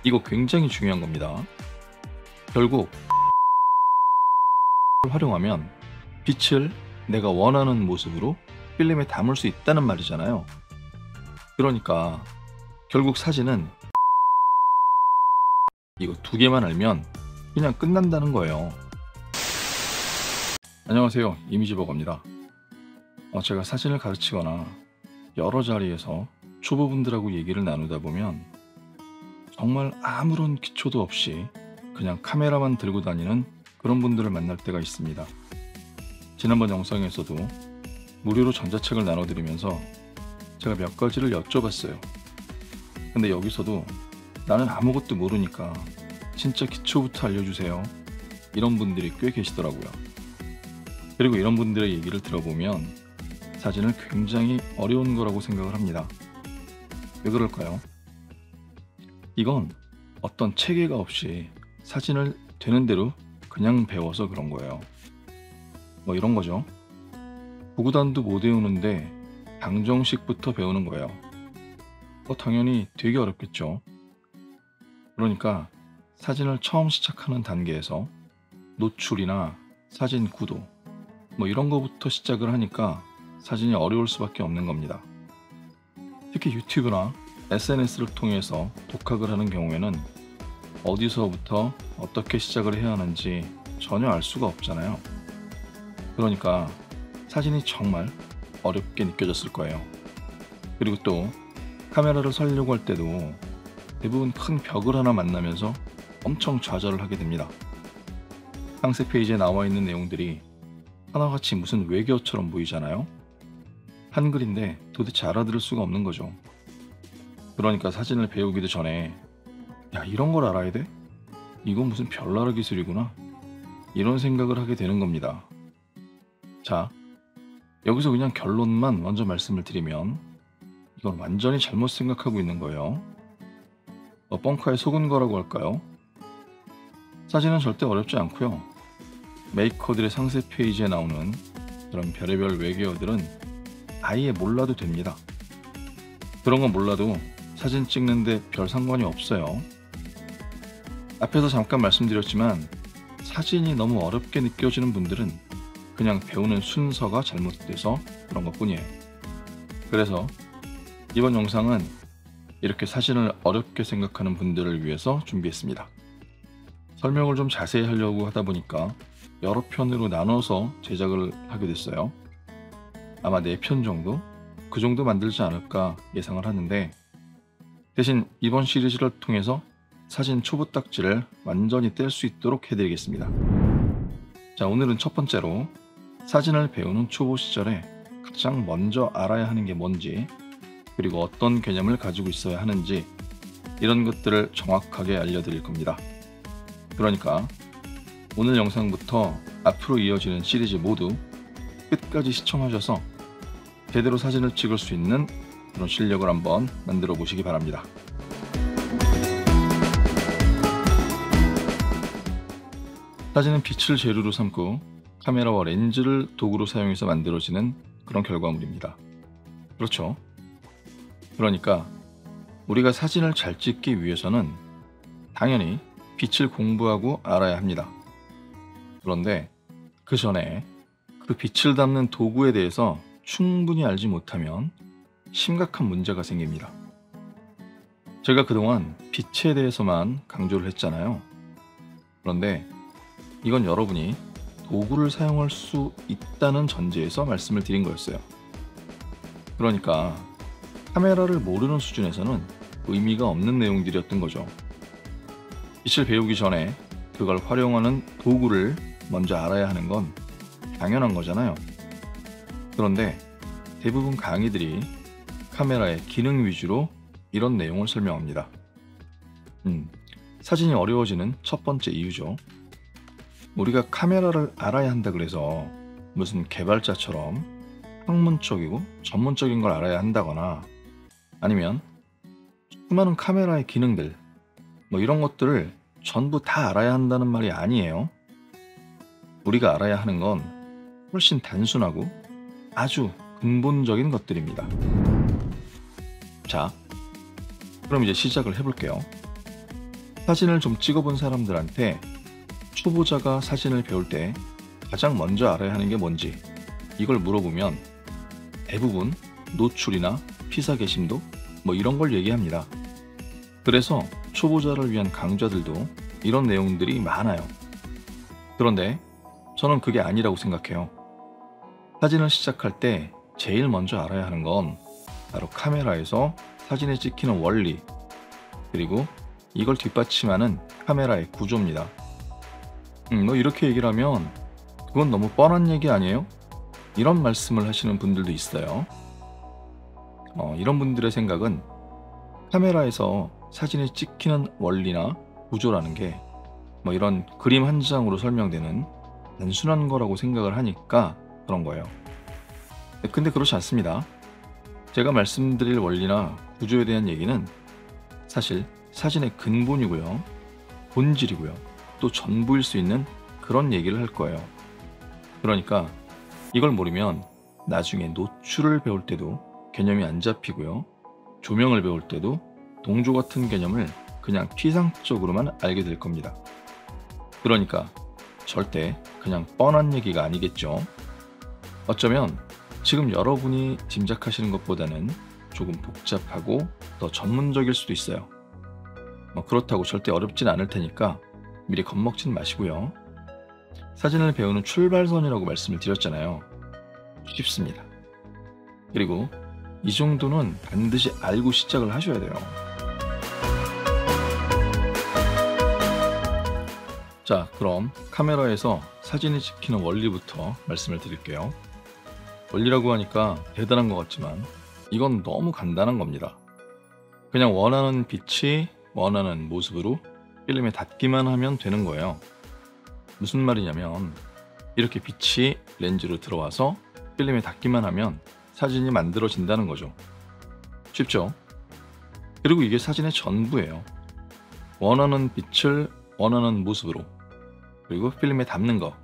이거 굉장히 중요한 겁니다. 결국 활용하면 빛을 내가 원하는 모습으로 필름에 담을 수 있다는 말이잖아요. 그러니까 결국 사진은 이거 두 개만 알면 그냥 끝난다는 거예요. 안녕하세요, 이미지버거입니다. 제가 사진을 가르치거나 여러 자리에서 초보분들하고 얘기를 나누다 보면 정말 아무런 기초도 없이 그냥 카메라만 들고 다니는 그런 분들을 만날 때가 있습니다. 지난번 영상에서도 무료로 전자책을 나눠드리면서 제가 몇 가지를 여쭤봤어요. 근데 여기서도 나는 아무것도 모르니까 진짜 기초부터 알려주세요, 이런 분들이 꽤 계시더라고요. 그리고 이런 분들의 얘기를 들어보면 사진을 굉장히 어려운 거라고 생각을 합니다. 왜 그럴까요? 이건 어떤 체계가 없이 사진을 되는 대로 그냥 배워서 그런 거예요. 뭐 이런 거죠. 구구단도 못 외우는데 방정식부터 배우는 거예요. 당연히 되게 어렵겠죠. 그러니까 사진을 처음 시작하는 단계에서 노출이나 사진 구도 뭐 이런 거부터 시작을 하니까 사진이 어려울 수밖에 없는 겁니다. 특히 유튜브나 SNS를 통해서 독학을 하는 경우에는 어디서부터 어떻게 시작을 해야 하는지 전혀 알 수가 없잖아요. 그러니까 사진이 정말 어렵게 느껴졌을 거예요. 그리고 또 카메라를 살려고 할 때도 대부분 큰 벽을 하나 만나면서 엄청 좌절을 하게 됩니다. 상세 페이지에 나와 있는 내용들이 하나같이 무슨 외계어처럼 보이잖아요. 한글인데 도대체 알아들을 수가 없는 거죠. 그러니까 사진을 배우기도 전에 야, 이런 걸 알아야 돼? 이건 무슨 별나라 기술이구나, 이런 생각을 하게 되는 겁니다. 자, 여기서 그냥 결론만 먼저 말씀을 드리면 이건 완전히 잘못 생각하고 있는 거예요. 뻥카에 속은 거라고 할까요? 사진은 절대 어렵지 않고요. 메이커들의 상세 페이지에 나오는 그런 별의별 외계어들은 아예 몰라도 됩니다. 그런 건 몰라도 사진 찍는데 별 상관이 없어요. 앞에서 잠깐 말씀드렸지만 사진이 너무 어렵게 느껴지는 분들은 그냥 배우는 순서가 잘못돼서 그런 것 뿐이에요. 그래서 이번 영상은 이렇게 사진을 어렵게 생각하는 분들을 위해서 준비했습니다. 설명을 좀 자세히 하려고 하다 보니까 여러 편으로 나눠서 제작을 하게 됐어요. 아마 4편 정도? 그 정도 만들지 않을까 예상을 하는데, 대신 이번 시리즈를 통해서 사진 초보 딱지를 완전히 뗄 수 있도록 해드리겠습니다. 자, 오늘은 첫 번째로 사진을 배우는 초보 시절에 가장 먼저 알아야 하는 게 뭔지, 그리고 어떤 개념을 가지고 있어야 하는지, 이런 것들을 정확하게 알려드릴 겁니다. 그러니까 오늘 영상부터 앞으로 이어지는 시리즈 모두 끝까지 시청하셔서 제대로 사진을 찍을 수 있는 그런 실력을 한번 만들어 보시기 바랍니다. 사진은 빛을 재료로 삼고 카메라와 렌즈를 도구로 사용해서 만들어지는 그런 결과물입니다. 그렇죠? 그러니까 우리가 사진을 잘 찍기 위해서는 당연히 빛을 공부하고 알아야 합니다. 그런데 그 전에 그 빛을 담는 도구에 대해서 충분히 알지 못하면 심각한 문제가 생깁니다. 제가 그동안 빛에 대해서만 강조를 했잖아요. 그런데 이건 여러분이 도구를 사용할 수 있다는 전제에서 말씀을 드린 거였어요. 그러니까 카메라를 모르는 수준에서는 의미가 없는 내용들이었던 거죠. 빛을 배우기 전에 그걸 활용하는 도구를 먼저 알아야 하는 건 당연한 거잖아요. 그런데 대부분 강의들이 카메라의 기능 위주로 이런 내용을 설명합니다. 사진이 어려워지는 첫 번째 이유죠. 우리가 카메라를 알아야 한다 그래서 무슨 개발자처럼 학문적이고 전문적인 걸 알아야 한다거나, 아니면 수많은 카메라의 기능들 뭐 이런 것들을 전부 다 알아야 한다는 말이 아니에요. 우리가 알아야 하는 건 훨씬 단순하고 아주 근본적인 것들입니다. 자, 그럼 이제 시작을 해볼게요. 사진을 좀 찍어본 사람들한테 초보자가 사진을 배울 때 가장 먼저 알아야 하는 게 뭔지 이걸 물어보면 대부분 노출이나 피사개심도 뭐 이런 걸 얘기합니다. 그래서 초보자를 위한 강좌들도 이런 내용들이 많아요. 그런데 저는 그게 아니라고 생각해요. 사진을 시작할 때 제일 먼저 알아야 하는 건 바로 카메라에서 사진에 찍히는 원리, 그리고 이걸 뒷받침하는 카메라의 구조입니다. 뭐 이렇게 얘기를 하면 그건 너무 뻔한 얘기 아니에요? 이런 말씀을 하시는 분들도 있어요. 이런 분들의 생각은 카메라에서 사진이 찍히는 원리나 구조라는 게 뭐 이런 그림 한 장으로 설명되는 단순한 거라고 생각을 하니까 그런 거예요. 근데 그렇지 않습니다. 제가 말씀드릴 원리나 구조에 대한 얘기는 사실 사진의 근본이고요, 본질이고요, 또 전부일 수 있는 그런 얘기를 할 거예요. 그러니까 이걸 모르면 나중에 노출을 배울 때도 개념이 안 잡히고요, 조명을 배울 때도 동조 같은 개념을 그냥 피상적으로만 알게 될 겁니다. 그러니까 절대 그냥 뻔한 얘기가 아니겠죠. 어쩌면 지금 여러분이 짐작하시는 것보다는 조금 복잡하고 더 전문적일 수도 있어요. 그렇다고 절대 어렵진 않을 테니까 미리 겁먹지는 마시고요. 사진을 배우는 출발선이라고 말씀을 드렸잖아요. 쉽습니다. 그리고 이 정도는 반드시 알고 시작을 하셔야 돼요. 자, 그럼 카메라에서 사진이 찍히는 원리부터 말씀을 드릴게요. 원리라고 하니까 대단한 것 같지만 이건 너무 간단한 겁니다. 그냥 원하는 빛이 원하는 모습으로 필름에 닿기만 하면 되는 거예요. 무슨 말이냐면 이렇게 빛이 렌즈로 들어와서 필름에 닿기만 하면 사진이 만들어진다는 거죠. 쉽죠? 그리고 이게 사진의 전부예요. 원하는 빛을 원하는 모습으로, 그리고 필름에 담는 거,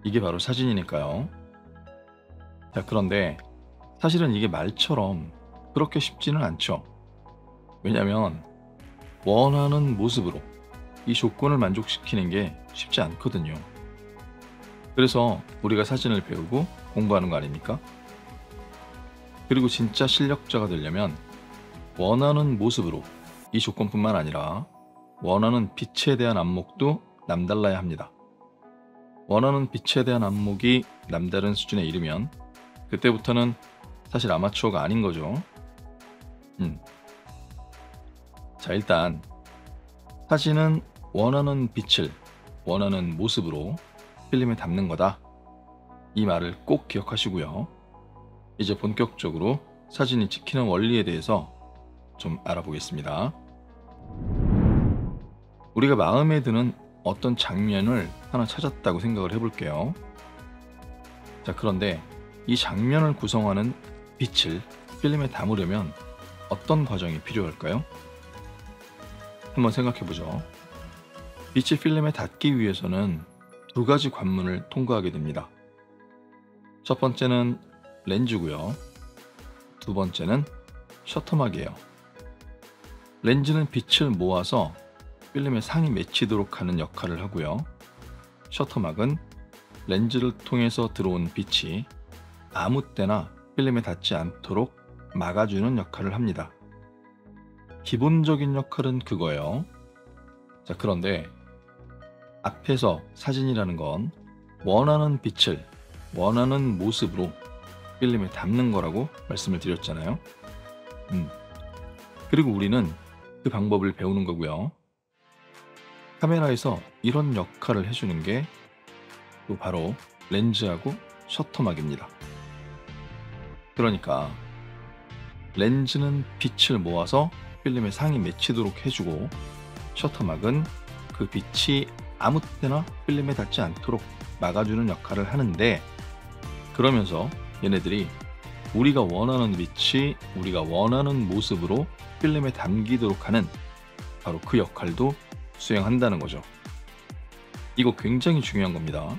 이게 바로 사진이니까요. 자, 그런데 사실은 이게 말처럼 그렇게 쉽지는 않죠. 왜냐면 원하는 모습으로 이 조건을 만족시키는 게 쉽지 않거든요. 그래서 우리가 사진을 배우고 공부하는 거 아닙니까? 그리고 진짜 실력자가 되려면 원하는 모습으로 이 조건뿐만 아니라 원하는 빛에 대한 안목도 남달라야 합니다. 원하는 빛에 대한 안목이 남다른 수준에 이르면 그때부터는 사실 아마추어가 아닌 거죠. 자, 일단 사진은 원하는 빛을 원하는 모습으로 필름에 담는 거다. 이 말을 꼭 기억하시고요. 이제 본격적으로 사진이 찍히는 원리에 대해서 좀 알아보겠습니다. 우리가 마음에 드는 어떤 장면을 하나 찾았다고 생각을 해볼게요. 자, 그런데 이 장면을 구성하는 빛을 필름에 담으려면 어떤 과정이 필요할까요? 한번 생각해보죠. 빛이 필름에 닿기 위해서는 두 가지 관문을 통과하게 됩니다. 첫 번째는 렌즈고요. 두 번째는 셔터막이에요. 렌즈는 빛을 모아서 필름에 상이 맺히도록 하는 역할을 하고요. 셔터막은 렌즈를 통해서 들어온 빛이 아무 때나 필름에 닿지 않도록 막아주는 역할을 합니다. 기본적인 역할은 그거예요. 자, 그런데 앞에서 사진이라는 건 원하는 빛을 원하는 모습으로 필름에 담는 거라고 말씀을 드렸잖아요. 그리고 우리는 그 방법을 배우는 거고요. 카메라에서 이런 역할을 해주는 게 또 바로 렌즈하고 셔터막입니다. 그러니까 렌즈는 빛을 모아서 필름에 상이 맺히도록 해주고, 셔터막은 그 빛이 아무 때나 필름에 닿지 않도록 막아주는 역할을 하는데, 그러면서 얘네들이 우리가 원하는 빛이 우리가 원하는 모습으로 필름에 담기도록 하는 바로 그 역할도 수행한다는 거죠. 이거 굉장히 중요한 겁니다.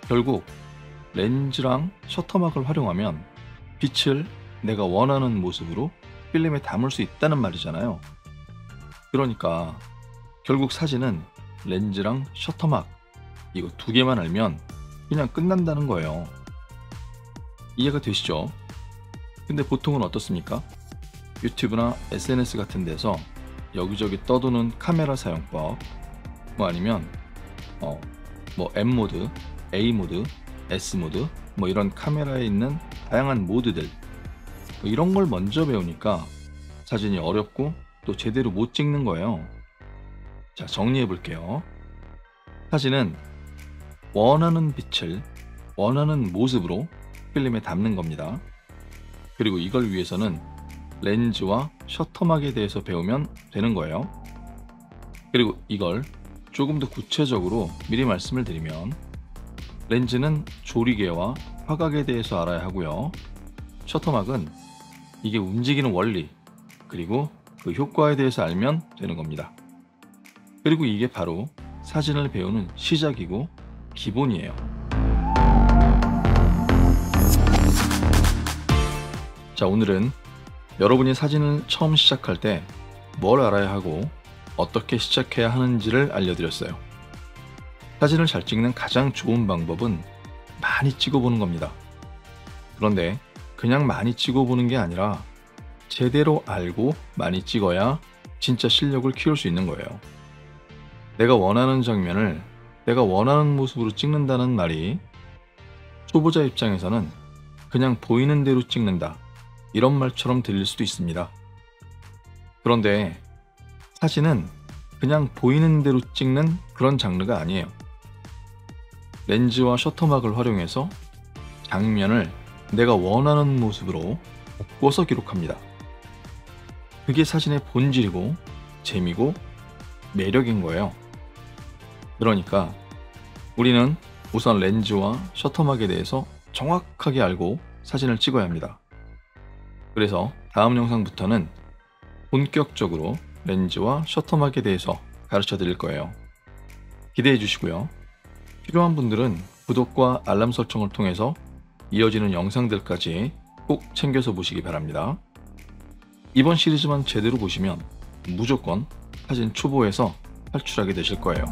결국 렌즈랑 셔터막을 활용하면 빛을 내가 원하는 모습으로 필름에 담을 수 있다는 말이잖아요. 그러니까 결국 사진은 렌즈랑 셔터막 이거 두 개만 알면 그냥 끝난다는 거예요. 이해가 되시죠? 근데 보통은 어떻습니까? 유튜브나 SNS 같은 데서 여기저기 떠도는 카메라 사용법, 뭐 아니면 뭐 M모드, A모드, S모드 뭐 이런 카메라에 있는 다양한 모드들, 뭐 이런 걸 먼저 배우니까 사진이 어렵고 또 제대로 못 찍는 거예요. 자, 정리해 볼게요. 사진은 원하는 빛을 원하는 모습으로 필름에 담는 겁니다. 그리고 이걸 위해서는 렌즈와 셔터막에 대해서 배우면 되는 거예요. 그리고 이걸 조금 더 구체적으로 미리 말씀을 드리면, 렌즈는 조리개와 화각에 대해서 알아야 하고요. 셔터막은 이게 움직이는 원리, 그리고 그 효과에 대해서 알면 되는 겁니다. 그리고 이게 바로 사진을 배우는 시작이고 기본이에요. 자, 오늘은 여러분이 사진을 처음 시작할 때 뭘 알아야 하고 어떻게 시작해야 하는지를 알려드렸어요. 사진을 잘 찍는 가장 좋은 방법은 많이 찍어보는 겁니다. 그런데 그냥 많이 찍어보는 게 아니라 제대로 알고 많이 찍어야 진짜 실력을 키울 수 있는 거예요. 내가 원하는 장면을 내가 원하는 모습으로 찍는다는 말이 초보자 입장에서는 그냥 보이는 대로 찍는다, 이런 말처럼 들릴 수도 있습니다. 그런데 사진은 그냥 보이는 대로 찍는 그런 장르가 아니에요. 렌즈와 셔터막을 활용해서 장면을 내가 원하는 모습으로 바꿔서 기록합니다. 그게 사진의 본질이고 재미고 매력인 거예요. 그러니까 우리는 우선 렌즈와 셔터막에 대해서 정확하게 알고 사진을 찍어야 합니다. 그래서 다음 영상부터는 본격적으로 렌즈와 셔터막에 대해서 가르쳐 드릴 거예요. 기대해 주시고요. 필요한 분들은 구독과 알람 설정을 통해서 이어지는 영상들까지 꼭 챙겨서 보시기 바랍니다. 이번 시리즈만 제대로 보시면 무조건 사진 초보에서 탈출하게 되실 거예요.